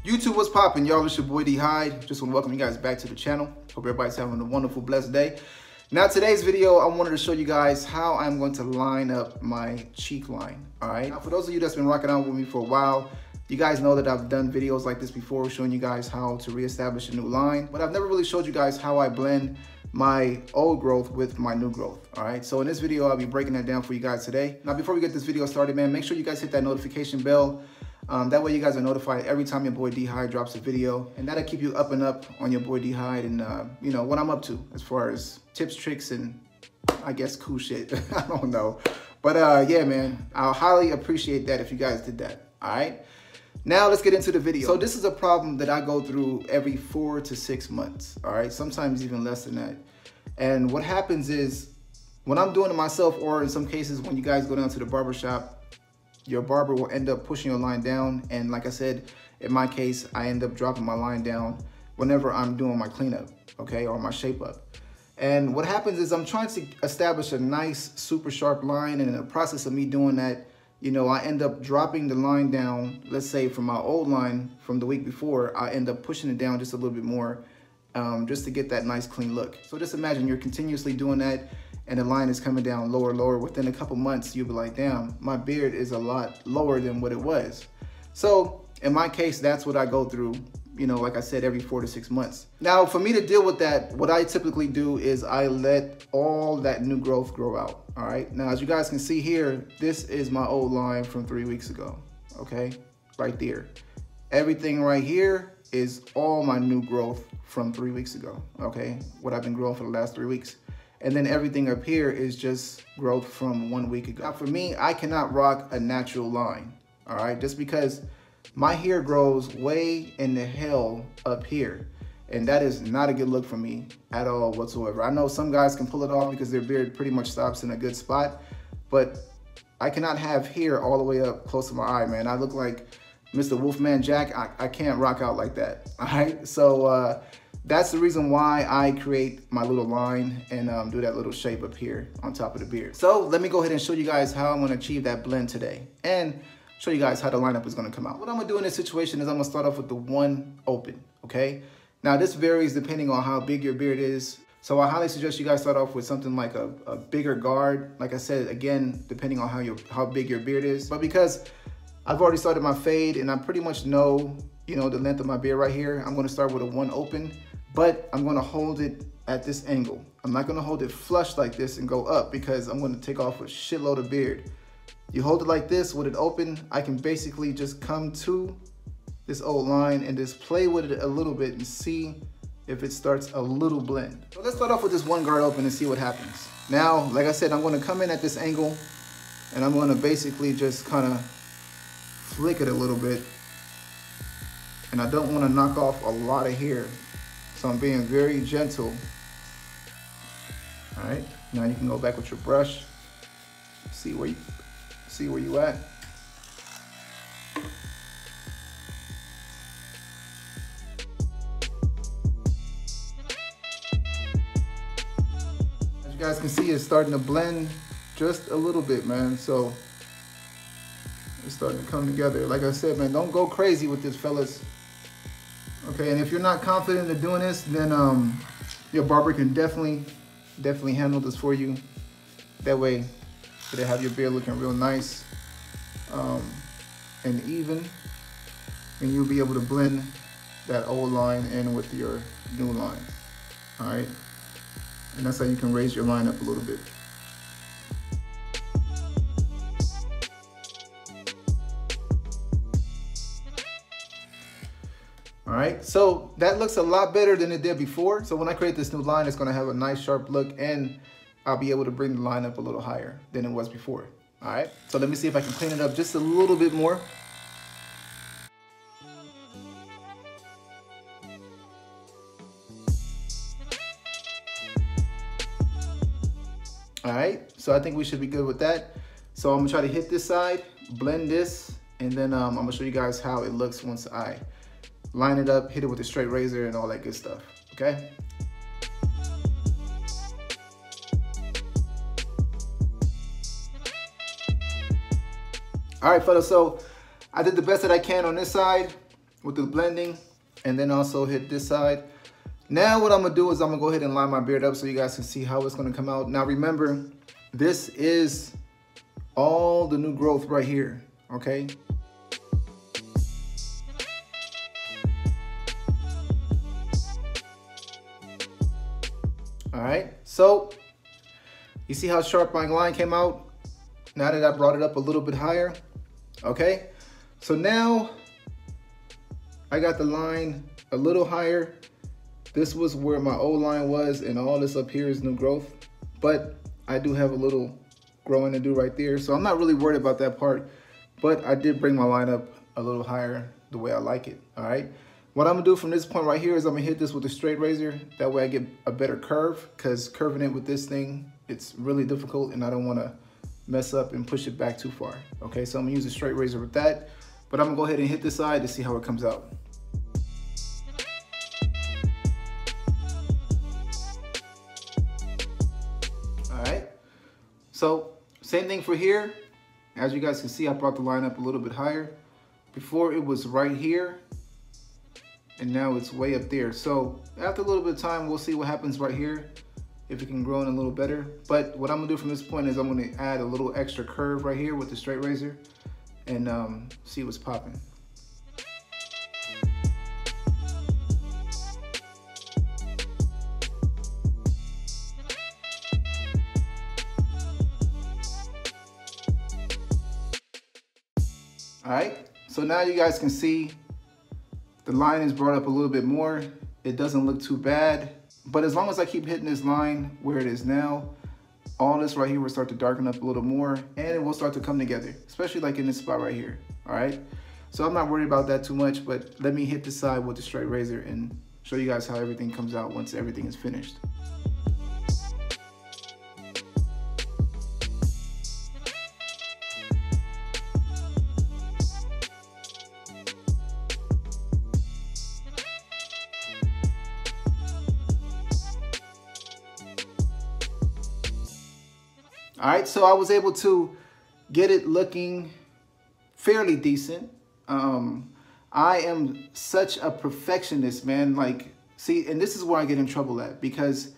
YouTube, what's poppin', y'all? It's your boy D Hyde. Just want to welcome you guys back to the channel. Hope everybody's having a wonderful, blessed day. Now, today's video, I wanted to show you guys how I'm going to line up my cheek line. All right. Now, for those of you that's been rocking out with me for a while, you guys know that I've done videos like this before, showing you guys how to reestablish a new line. But I've never really showed you guys how I blend my old growth with my new growth. All right. So in this video, I'll be breaking that down for you guys today. Now, before we get this video started, man, make sure you guys hit that notification bell. That way you guys are notified every time your boy D Hyde drops a video, and that'll keep you up and up on your boy D Hyde and you know what I'm up to as far as tips, tricks, and I guess cool shit. I don't know, but yeah, man, I'll highly appreciate that if you guys did that. All right, now let's get into the video. So this is a problem that I go through every 4 to 6 months. All right, sometimes even less than that. And what happens is when I'm doing it myself, or in some cases when you guys go down to the barber shop, your barber will end up pushing your line down. And like I said, in my case, I end up dropping my line down whenever I'm doing my cleanup, okay, or my shape up. And what happens is I'm trying to establish a nice, super sharp line. And in the process of me doing that, you know, I end up dropping the line down. Let's say from my old line from the week before, I end up pushing it down just a little bit more, just to get that nice clean look. So just imagine you're continuously doing that, and the line is coming down lower, lower. Within a couple months, you'll be like, damn, my beard is a lot lower than what it was. So in my case, that's what I go through, you know, like I said, every 4 to 6 months. Now, for me to deal with that, what I typically do is I let all that new growth grow out, all right? Now, as you guys can see here, this is my old line from 3 weeks ago, okay? Right there. Everything right here is all my new growth from 3 weeks ago, okay? What I've been growing for the last 3 weeks. And then everything up here is just growth from 1 week ago. Now for me, I cannot rock a natural line, all right? Just because my hair grows way in the hell up here. And that is not a good look for me at all whatsoever. I know some guys can pull it off because their beard pretty much stops in a good spot, but I cannot have hair all the way up close to my eye, man. I look like Mr. Wolfman Jack. I can't rock out like that, all right? So, that's the reason why I create my little line and do that little shape up here on top of the beard. So let me go ahead and show you guys how I'm gonna achieve that blend today and show you guys how the lineup is gonna come out. What I'm gonna do in this situation is I'm gonna start off with the one open, okay? Now this varies depending on how big your beard is. So I highly suggest you guys start off with something like a bigger guard. Like I said, again, depending on how big your beard is. But because I've already started my fade and I pretty much know, you know, the length of my beard right here, I'm gonna start with a one open. But I'm gonna hold it at this angle. I'm not gonna hold it flush like this and go up because I'm gonna take off a shitload of beard. You hold it like this with it open, I can basically just come to this old line and just play with it a little bit and see if it starts a little blend. So let's start off with this one guard open and see what happens. Now, like I said, I'm gonna come in at this angle and I'm gonna basically just kind of flick it a little bit. And I don't wanna knock off a lot of hair. So I'm being very gentle. All right, now you can go back with your brush. See where you at. As you guys can see, it's starting to blend just a little bit, man. So it's starting to come together. Like I said, man, don't go crazy with this, fellas. Okay, and if you're not confident in doing this, then your barber can definitely handle this for you. That way, it'll have your beard looking real nice and even, and you'll be able to blend that old line in with your new line. All right, and that's how you can raise your line up a little bit. All right, so that looks a lot better than it did before. So when I create this new line, it's gonna have a nice sharp look and I'll be able to bring the line up a little higher than it was before. All right, so let me see if I can clean it up just a little bit more. All right, so I think we should be good with that. So I'm gonna try to hit this side, blend this, and then I'm gonna show you guys how it looks once I line it up, hit it with a straight razor and all that good stuff, okay? All right, fellas, so I did the best that I can on this side. with the blending, and then also hit this side. Now what I'm gonna do is I'm gonna go ahead and line my beard up so you guys can see how it's gonna come out. Now remember, this is all the new growth right here, okay? All right, so you see how sharp my line came out? Now that I brought it up a little bit higher, okay? So now I got the line a little higher. This was where my old line was, and all this up here is new growth, but I do have a little growing to do right there. So I'm not really worried about that part, but I did bring my line up a little higher the way I like it, all right? What I'm gonna do from this point right here is I'm gonna hit this with a straight razor. That way I get a better curve, because curving it with this thing, it's really difficult and I don't wanna mess up and push it back too far. Okay, so I'm gonna use a straight razor with that, but I'm gonna go ahead and hit this side to see how it comes out. All right, so same thing for here. As you guys can see, I brought the line up a little bit higher. Before it was right here, and now it's way up there. So after a little bit of time, we'll see what happens right here, if it can grow in a little better. But what I'm gonna do from this point is I'm gonna add a little extra curve right here with the straight razor and see what's popping. All right, so now you guys can see the line is brought up a little bit more. It doesn't look too bad, but as long as I keep hitting this line where it is now, all this right here will start to darken up a little more and it will start to come together, especially like in this spot right here, all right? So I'm not worried about that too much, but let me hit the side with the straight razor and show you guys how everything comes out once everything is finished. All right, so I was able to get it looking fairly decent. I am such a perfectionist, man. Like, see, and this is where I get in trouble at, because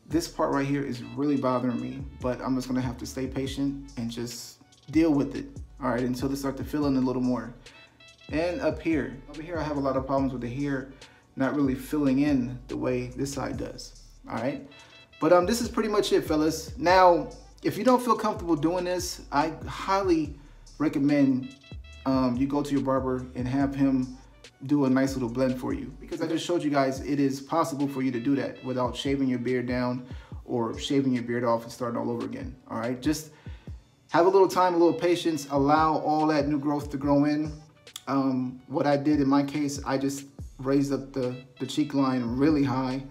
this part right here is really bothering me, but I'm just gonna have to stay patient and just deal with it, all right, until they start to fill in a little more. And up here, over here, I have a lot of problems with the hair not really filling in the way this side does, all right? But this is pretty much it, fellas. Now, if you don't feel comfortable doing this, I highly recommend you go to your barber and have him do a nice little blend for you, because I just showed you guys it is possible for you to do that without shaving your beard down or shaving your beard off and starting all over again, all right? Just have a little time, a little patience, allow all that new growth to grow in. What I did in my case, I just raised up the cheek line really high.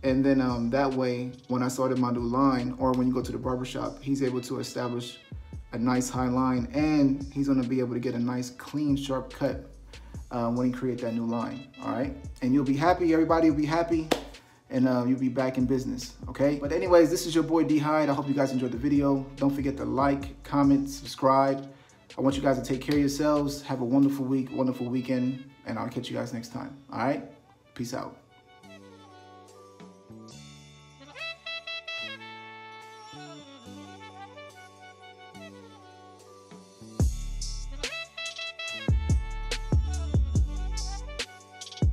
And then that way, when I started my new line, or when you go to the barbershop, he's able to establish a nice high line, and he's gonna be able to get a nice, clean, sharp cut when he create that new line, all right? And you'll be happy, everybody will be happy, and you'll be back in business, okay? But anyways, this is your boy D Hyde. I hope you guys enjoyed the video. Don't forget to like, comment, subscribe. I want you guys to take care of yourselves. Have a wonderful week, wonderful weekend, and I'll catch you guys next time, all right? Peace out.